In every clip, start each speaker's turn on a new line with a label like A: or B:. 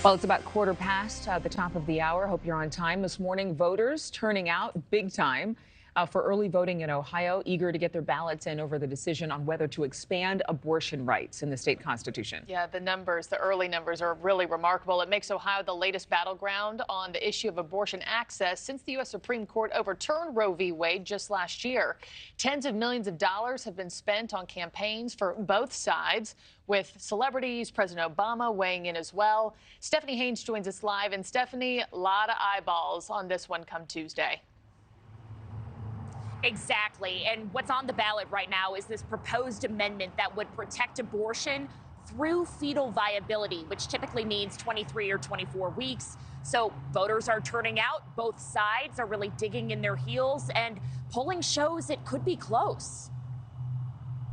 A: Well, it's about quarter past the top of the hour. Hope you're on time this morning. Voters turning out big time for early voting in Ohio, eager to get their ballots in over the decision on whether to expand abortion rights in the state constitution.
B: Yeah, the early numbers are really remarkable. It makes Ohio the latest battleground on the issue of abortion access since the U.S. Supreme Court overturned Roe v. Wade just last year. Tens of millions of dollars have been spent on campaigns for both sides, with celebrities, President Obama weighing in as well. Stephanie Haynes joins us live. And Stephanie, a lot of eyeballs on this one come Tuesday.
C: Exactly. And what's on the ballot right now is this proposed amendment that would protect abortion through fetal viability, which typically means 23 or 24 weeks. So voters are turning out. Both sides are really digging in their heels, and polling shows it could be close.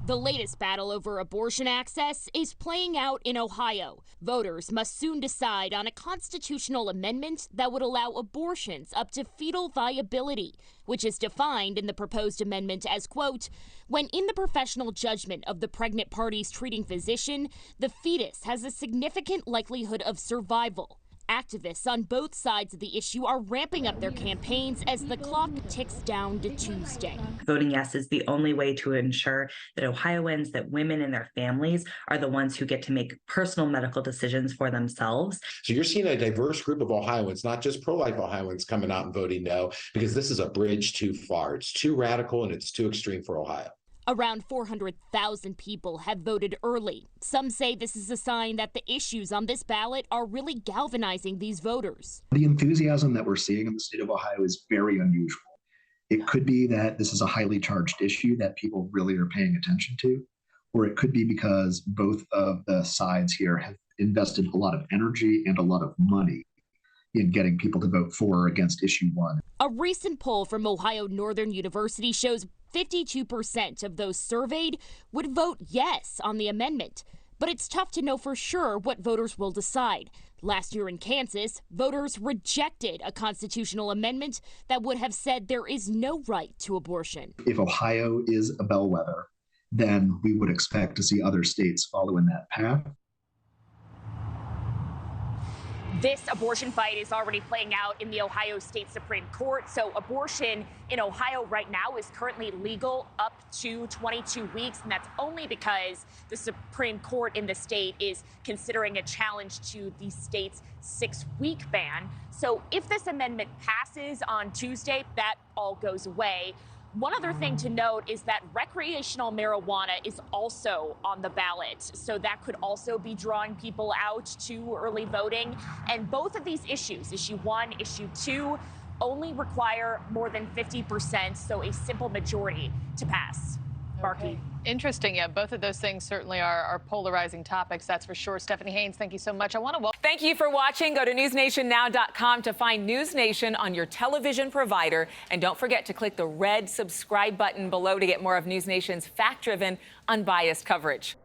C: The latest battle over abortion access is playing out in Ohio. Voters must soon decide on a constitutional amendment that would allow abortions up to fetal viability, which is defined in the proposed amendment as, quote, when in the professional judgment of the pregnant party's treating physician, the fetus has a significant likelihood of survival. Activists on both sides of the issue are ramping up their campaigns as the clock ticks down to Tuesday.
D: Voting yes is the only way to ensure that Ohioans, that women and their families are the ones who get to make personal medical decisions for themselves.
E: So you're seeing a diverse group of Ohioans, not just pro-life Ohioans, coming out and voting no, because this is a bridge too far. It's too radical and it's too extreme for Ohio.
C: Around 400,000 people have voted early. Some say this is a sign that the issues on this ballot are really galvanizing these voters.
F: The enthusiasm that we're seeing in the state of Ohio is very unusual. It could be that this is a highly charged issue that people really are paying attention to, or it could be because both of the sides here have invested a lot of energy and a lot of money in getting people to vote for or against issue one.
C: A recent poll from Ohio Northern University shows 52% of those surveyed would vote yes on the amendment. But it's tough to know for sure what voters will decide. Last year in Kansas, voters rejected a constitutional amendment that would have said there is no right to abortion.
F: If Ohio is a bellwether, then we would expect to see other states follow in that path.
C: This abortion fight is already playing out in the Ohio State Supreme Court. So abortion in Ohio right now is currently legal up to 22 weeks. And that's only because the Supreme Court in the state is considering a challenge to the state's 6-week ban. So if this amendment passes on Tuesday, that all goes away. One other thing to note is that recreational marijuana is also on the ballot. So that could also be drawing people out to early voting. And both of these issues, issue 1, issue 2, only require more than 50%, so a simple majority to pass. Markie.
B: Okay. Interesting. Yeah, both of those things certainly are polarizing topics, that's for sure. Stephanie Haynes, thank you so much.
A: Thank you for watching. Go to newsnationnow.com to find News Nation on your television provider. And don't forget to click the red subscribe button below to get more of News Nation's fact-driven, unbiased coverage.